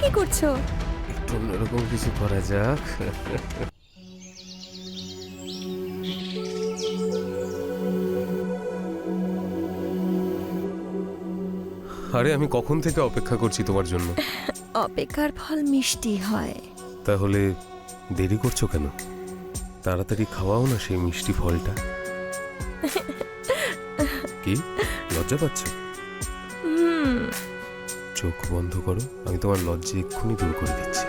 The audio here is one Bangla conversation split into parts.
কি করছো? একটু অন্যরকম কিছু করা যাক। আরে আমি কখন থেকে অপেক্ষা করছি তোমার জন্য। অপেক্ষার ফল মিষ্টি হয়। তাহলে দেরি করছো কেন? তাড়াতাড়ি খাওয়াও না সেই মিষ্টি ফলটা। কি লজ্জা পাচ্ছ? চোখ বন্ধ করো, আমি তোমার লজ্জা এক্ষুনি দূর করে দিচ্ছি।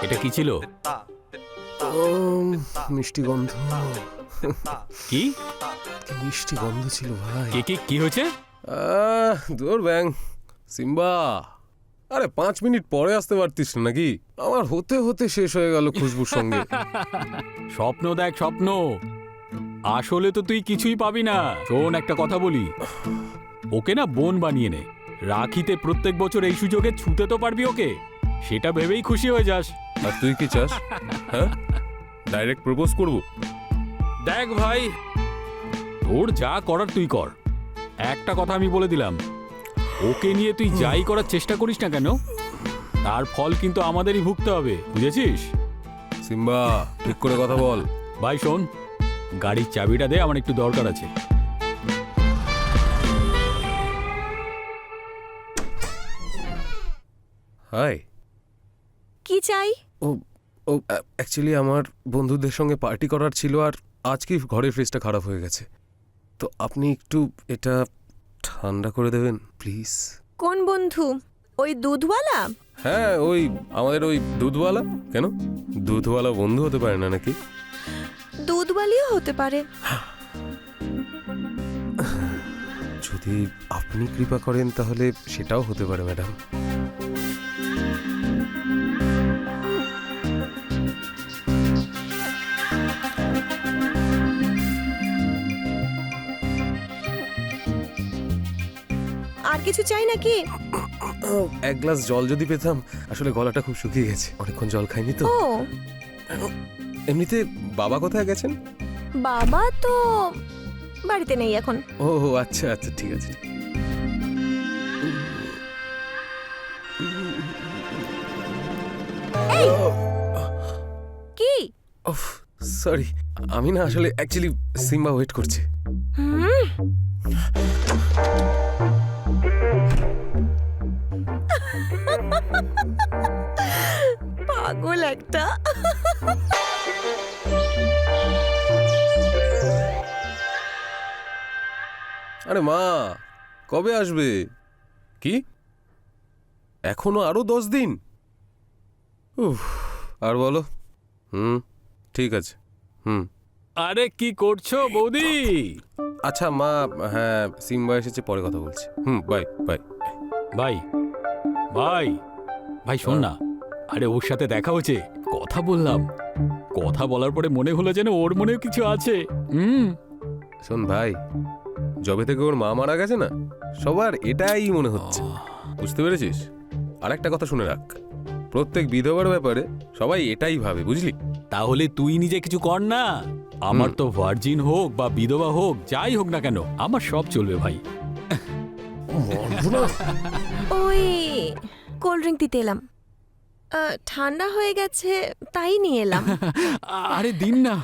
এটা কি ছিল? মিষ্টি গন্ধ। কি কি মিষ্টি গন্ধ ছিল ভাই। কি কি কি হয়েছে? দূর ব্যাং সিম্বা, আরে 5 মিনিট পরে আসতে পারতিস না নাকি? আমার হতে হতে শেষ হয়ে গেল খুশবুর সঙ্গে। স্বপ্ন দেখ স্বপ্ন, আসলে তো তুই কিছুই পাবি না। শোন একটা কথা বলি, ওকে না বোন বানিয়ে নে। রাখিতে প্রত্যেক বছর এই সুযোগে ছুতে তো পারবি ওকে, সেটা ভেবেই খুশি হয়ে যাস। আর তুই কি চাস? হ্যাঁ, ডাইরেক্ট প্রপোজ করব? দেখ ভাই, তোর যা করার তুই কর, একটা কথা আমি বলে দিলাম, ওকে নিয়ে তুই যাই করার চেষ্টা করিস না কেন, তার ফল কিন্তু আমাদেরই ভুগতে হবে, বুঝেছিস? সিম্বা ঠিক করে কথা বল। ভাই শোন, গাড়ির চাবিটা দে, আমার একটু দরকার আছে। হাই। কি চাই? ও ও অ্যাকচুয়ালি আমার বন্ধুদের সঙ্গে পার্টি করার ছিল, আর আজকে ঘরের ফ্রিজটা খারাপ হয়ে গেছে, তো আপনি একটু এটা ঠান্ডা করে দেবেন প্লিজ। কোন বন্ধু? ওই দুধওয়ালা? হ্যাঁ, ওই আমাদের ওই দুধওয়ালা। কেন, দুধওয়ালা বন্ধু হতে পারে না নাকি? দুধওয়ালিও হতে পারে। যদি আপনি কৃপা করেন তাহলে সেটাও হতে পারে ম্যাডাম। আর কিছু চাই নাকি? এক গ্লাস জল যদি পেতাম, আসলে গলাটা খুব শুকিয়ে গেছে, অনেকক্ষণ জল খাইনি তো। ও এমনিতে বাবা কোথায় গেছেন? বাবা তো বাড়িতে নেই এখন। ও আচ্ছা আচ্ছা, ঠিক আছে। কি? ওফ সরি, আমি না আসলে অ্যাকচুয়ালি সিম্বা ওয়েট করছে। পাগল একটা। আরে মা, কবে আসবে? কি এখনো আরো 10 দিন? উফ, আর বলো। ঠিক আছে। আরে কি করছো বৌদি? আচ্ছা মা, হ্যাঁ সিম্বা এসেছে, পরে কথা বলছি। Bye bye. ভাই ভাই ভাই শোন না, আরে ওর সাথে দেখা হয়েছে, কথা বললাম, কথা বলার পরে মনে হলো যেন ওর মনেও কিছু আছে। শোন ভাই, যবে থেকে ওর মা মারা গেছে না, সবার এটাই মনে হচ্ছে, বুঝতে পেরেছিস? আর একটা কথা শুনে রাখ, প্রত্যেক বিধবার ব্যাপারে সবাই এটাই ভাবে, বুঝলি? তাহলে তুই নিজে কিছু কর না। আমার তো ভার্জিন হোক বা বিধবা হোক, যাই হোক না কেন, আমার সব চলবে ভাই। ওই কোল্ড ড্রিঙ্ক দিতে এলাম, ঠান্ডা হয়ে গেছে তাই নিয়ে এলাম। আরে দিন না।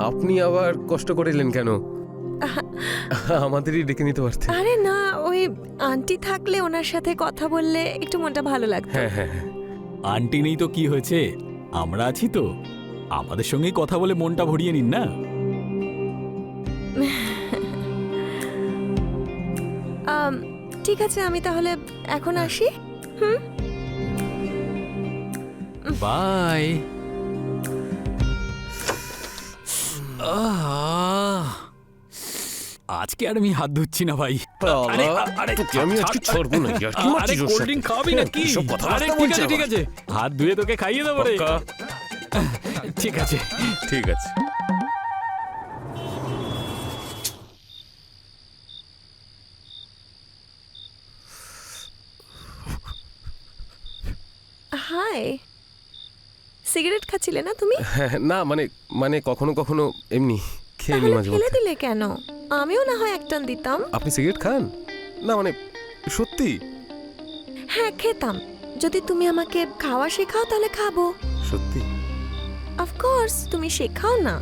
আপনি আবার কষ্ট করে এলেন কেন? আমাদেরই ডেকে নিতে পারতেন। আরে না, ওই আন্টি থাকলে ওনার সাথে কথা বললে একটু মনটা ভালো লাগতো। হ্যাঁ হ্যাঁ হ্যাঁ। আন্টি নেই তো কি হয়েছে, আমরা আছি তো, আমাদের সঙ্গেই কথা বলে মনটা ভরিয়ে নিন না। ঠিক আছে, আমি তাহলে এখন আসি। বাই। আজকে আর আমি হাত ধুচ্ছি না ভাই। আরে, আরে, তোকে আমি আজকে ছাড়, ছাড়বো না, ইয়ার কি আরে মারছিস ওর কোল্ড সাথে? ড্রিঙ্ক খাওয়াবি নাকি? এসব কথাবার্তা আরে, ঠিক বলছে আছে, ঠিক আবার। আছে, হাত ধুয়ে তোকে খাইয়ে দেবো রে। পাক্কা? ঠিক আছে। ঠিক আছে। হাই, সিগারেট খাচ্ছিলে না তুমি? হ্যাঁ, না মানে মানে কখনো কখনো এমনি খেয়ে নি তাহলে মাঝে ফেলে মধ্যে। দিলে কেন? আমিও না হয় একটান দিতাম। আপনি সিগারেট খান? না মানে সত্যি? হ্যাঁ, খেতাম। যদি তুমি আমাকে খাওয়া শেখাও তাহলে খাবো। সত্যি? অফকোর্স, তুমি শেখাও না।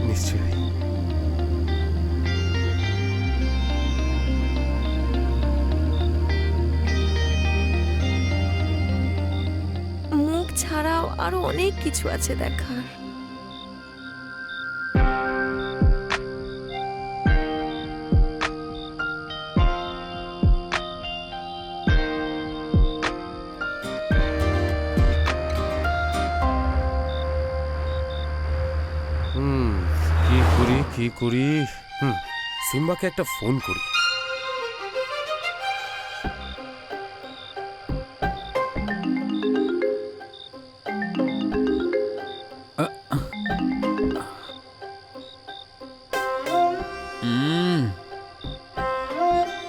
নিশ্চয়ই। মুখ ছাড়াও আরো অনেক কিছু আছে দেখার। কি করি? সিম্বাকে একটা ফোন করি।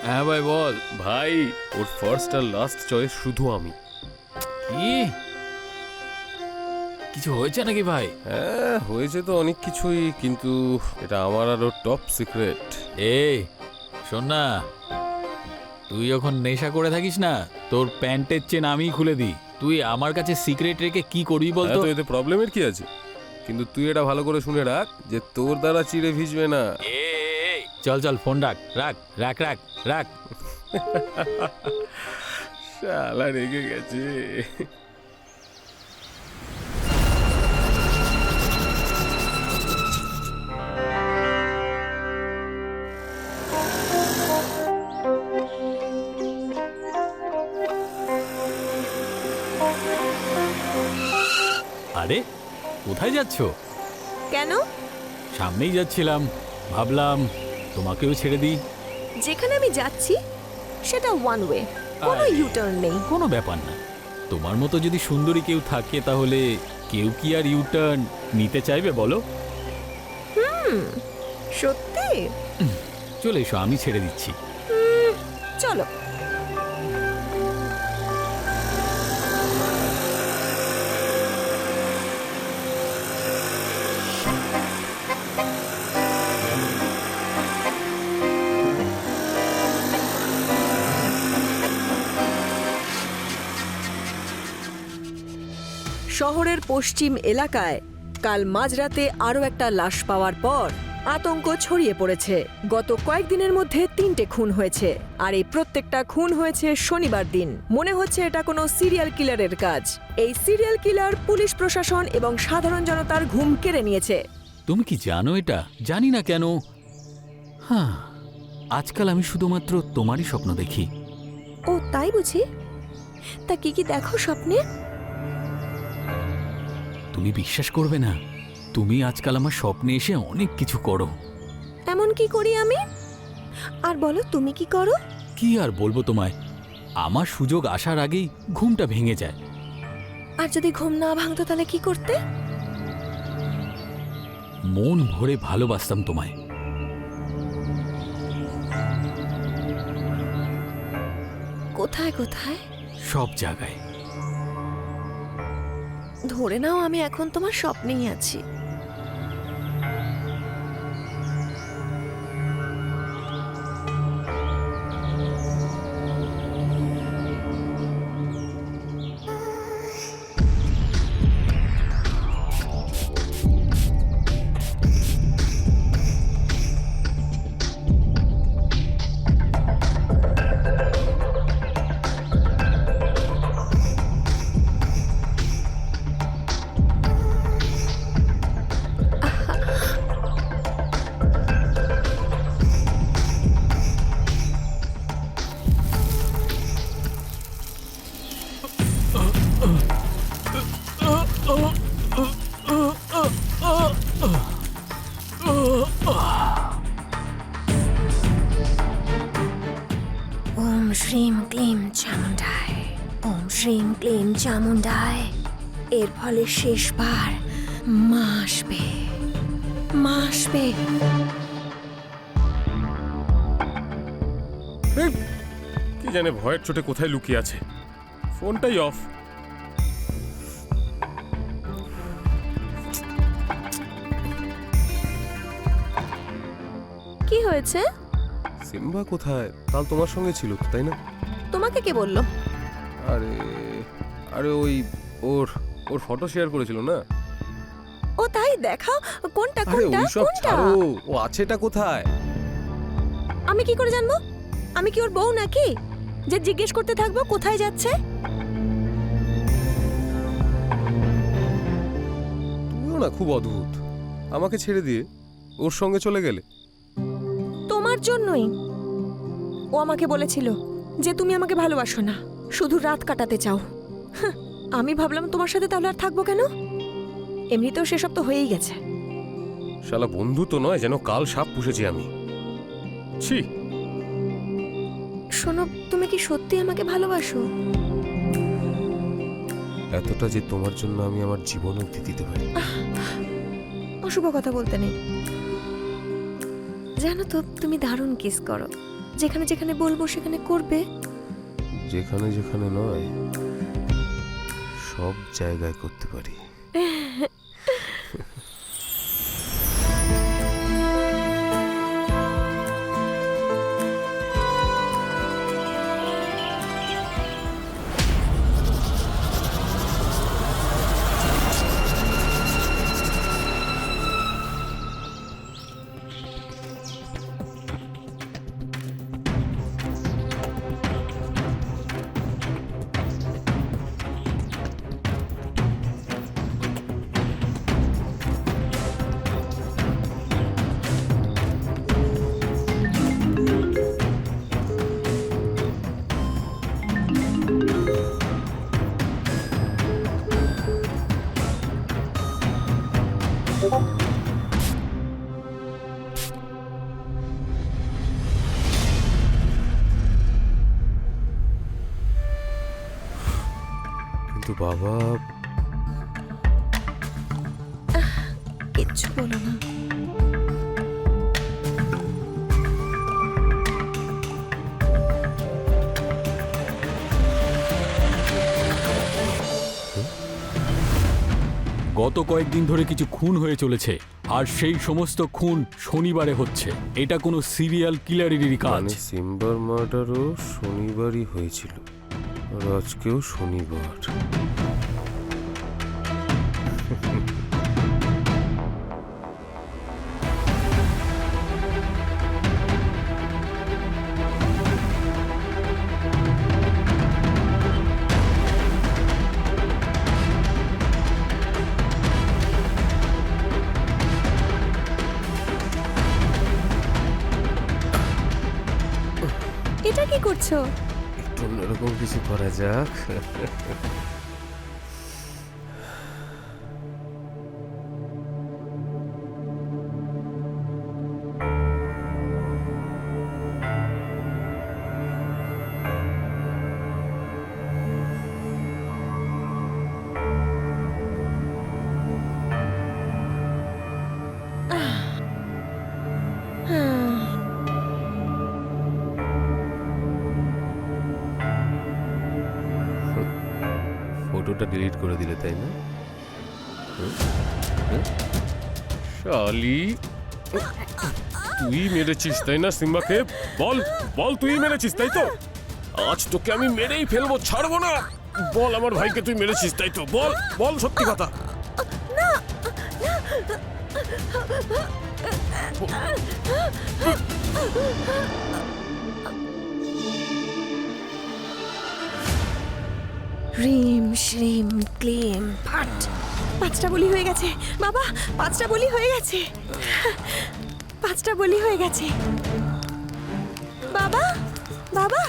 হ্যাঁ ভাই বল। ভাই, ওর ফার্স্ট আর লাস্ট চয়েস শুধু আমি। কি কিছু হয়েছে নাকি ভাই? হ্যাঁ, হয়েছে তো অনেক কিছুই, কিন্তু এটা আমার আরো টপ সিক্রেট। এই শোন না, তুই যখন নেশা করে থাকিস না, তোর প্যান্টের চেন আমিই খুলে দিই। তুই আমার কাছে সিক্রেট রেখে কি করবি বলতো? তো এতে প্রবলেমের কি আছে? কিন্তু তুই এটা ভালো করে শুনে রাখ যে তোর দ্বারা চিড়ে ভিজবে না। এই, চল চল, ফোন রাখ রাখ রাখ রাখ রাখ। শালা রেগে গেছে। আরে কোথায় যাচ্ছ? কেন? সামনেই যাচ্ছিলাম, ভাবলাম তোমাকেও ছেড়ে দিই। যেখানে আমি যাচ্ছি সেটা ওয়ান ওয়ে, কোনো আরে। ইউটার্ন নেই। কোনো ব্যাপার না, তোমার মতো যদি সুন্দরী কেউ থাকে তাহলে কেউ কি আর ইউটার্ন নিতে চাইবে বলো? সত্যি? চলে এসো, আমি ছেড়ে দিচ্ছি। চলো। শহরের পশ্চিম এলাকায় কাল মাঝরাতে আরও একটা লাশ পাওয়ার পর আতঙ্ক ছড়িয়ে পড়েছে। গত কয়েকদিনের মধ্যে 3টে খুন হয়েছে, আর এই প্রত্যেকটা খুন হয়েছে শনিবার দিন। মনে হচ্ছে এটা কোনো সিরিয়াল কিলারের কাজ। এই সিরিয়াল কিলার পুলিশ প্রশাসন এবং সাধারণ জনতার ঘুম কেড়ে নিয়েছে। তুমি কি জানো এটা? জানি না কেন, হ্যাঁ, আজকাল আমি শুধুমাত্র তোমারই স্বপ্ন দেখি। ও তাই বুঝি? তা কি কি দেখো স্বপ্নে? তুমি বিশ্বাস করবে না, তুমি আজকাল আমার স্বপ্নে এসে অনেক কিছু করো। এমন কি করি আমি? আর বলো, তুমি কি করো? কি আর বলবো তোমায়, আমার সুযোগ আসার আগেই ঘুমটা ভেঙে যায়। আর যদি ঘুম না ভাঙতো তাহলে কি করতে? মন ভরে ভালোবাসতাম তোমায়। কোথায় কোথায়? সব জায়গায়। ধরে নাও আমি এখন তোমার স্বপ্নেই আছি। ওম শ্রীম ক্লিম চামুন্ডায়, ওম শ্রীম ক্লিম চামুন্ডায়। এর ফলে শেষবার মা আসবে, মা আসবে। কি জানে ভয়ের চোটে কোথায় লুকিয়ে আছে। ফোনটাই অফ। কি হয়েছে? সিম্বা কোথায়? কাল তোমার সঙ্গে ছিল তো, তাই না? তোমাকে কে বললো? আরে আরে ওই ওর ওর ফটো শেয়ার করেছিল না? ও তাই, দেখাও কোনটা আরে কোনটা ওইসব কোনটা। ছাড়ো, ও আছেটা কোথায়? আমি কি করে জানবো? আমি কি ওর বউ নাকি যে জিজ্ঞেস করতে থাকবো কোথায় যাচ্ছে? তুমিও না খুব অদ্ভুত। আমাকে ছেড়ে দিয়ে ওর সঙ্গে চলে গেলে। তোমার জন্যই। ও আমাকে বলেছিল যে তুমি আমাকে ভালোবাসো না, শুধু রাত কাটাতে চাও। হাহ, আমি ভাবলাম তোমার সাথে তাহলে আর থাকবো কেন? এমনিতেও সেসব তো হয়েই গেছে। শালা বন্ধু তো নয়, যেন কাল সাপ পুষেছি আমি। ছি। শোনো, তুমি কি সত্যি আমাকে ভালোবাসো? এতটা যে তোমার জন্য আমি আমার জীবন অবধি দিতে পারি। অশুভ কথা বলতে নেই। জানো তো, তুমি দারুণ কিস করো। যেখানে যেখানে বলবো সেখানে করবে। যেখানে যেখানে নয়, সব জায়গায় করতে পারি। কিন্তু বাবা, কিচ্ছু বলো না। গত কয়েকদিন ধরে কিছু খুন হয়ে চলেছে, আর সেই সমস্ত খুন শনিবারে হচ্ছে। এটা কোনো সিরিয়াল কিলারেরই কাজ। মানে সিম্বার মার্ডারও শনিবারই হয়েছিল, আর আজকেও শনিবার। এটা কি করছো? একটু অন্যরকম কিছু করা যাক। ফটোটা ডিলিট করে দিলে, তাই না? শালি, তুই মেরেছিস তাই না সিম্বাকে? বল বল, তুই মেরেছিস তাই তো? আজ তোকে আমি মেরেই ফেলবো, ছাড়বো না। বল আমার ভাইকে তুই মেরেছিস তাই তো? বল বল সত্যি কথা। রিম শ্রীম ক্লিম ফাট। 5টা বলি হয়ে গেছে বাবা, 5টা বলি হয়ে গেছে। 5টা বলি হয়ে গেছে বাবা, বাবা,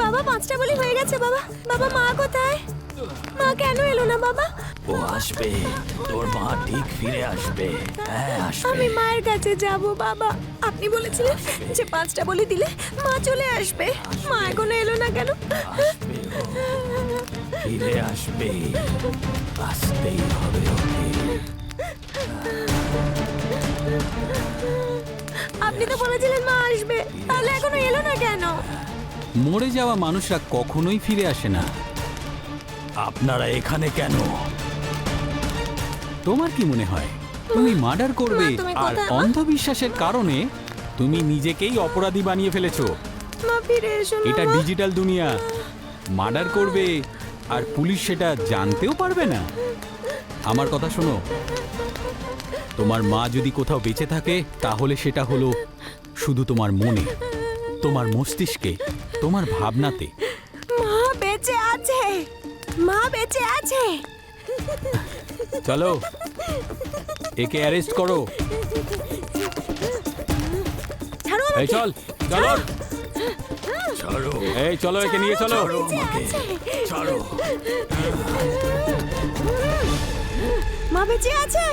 বাবা 5টা বলি হয়ে গেছে বাবা। বাবা, মা কোথায়? মা কেন এলো না বাবা? ও আসবে, তোর মা ঠিক ফিরে আসবে। হ্যাঁ আসবে। আমি মায়ের কাছে যাব বাবা। আপনি বলেছিলেন যে 5টা বলি দিলে মা চলে আসবে। মা এখনো এলো না কেন? আসবে ও, ফিরে আসবে, আসতেই হবে ওকে। আপনি তো বলেছিলেন মা আসবে, তাহলে এখনো এলো না কেন? মরে যাওয়া মানুষরা কখনোই ফিরে আসে না। আপনারা এখানে কেন? তোমার কি মনে হয় তুমি মার্ডার করবে মা, তুমি আর কোথায়, মা? অন্ধবিশ্বাসের কারণে তুমি নিজেকেই অপরাধী বানিয়ে ফেলেছো? মা ফিরে এসো না এটা মা। ডিজিটাল দুনিয়া। মার্ডার করবে আর পুলিশ সেটা জানতেও পারবে না। আমার কথা শোনো, তোমার মা যদি কোথাও বেঁচে থাকে তাহলে সেটা হলো শুধু তোমার মনে, তোমার মস্তিষ্কে, তোমার ভাবনাতে। মা বেঁচে আছে, মা বেঁচে আছে। চলো একে অ্যারেস্ট করো। ছাড়ো এই চল চলো, ছাড়ো, এই চলো একে নিয়ে চলো। ছাড়ো আমাকে, ছাড়ো। মা বেঁচে আছে।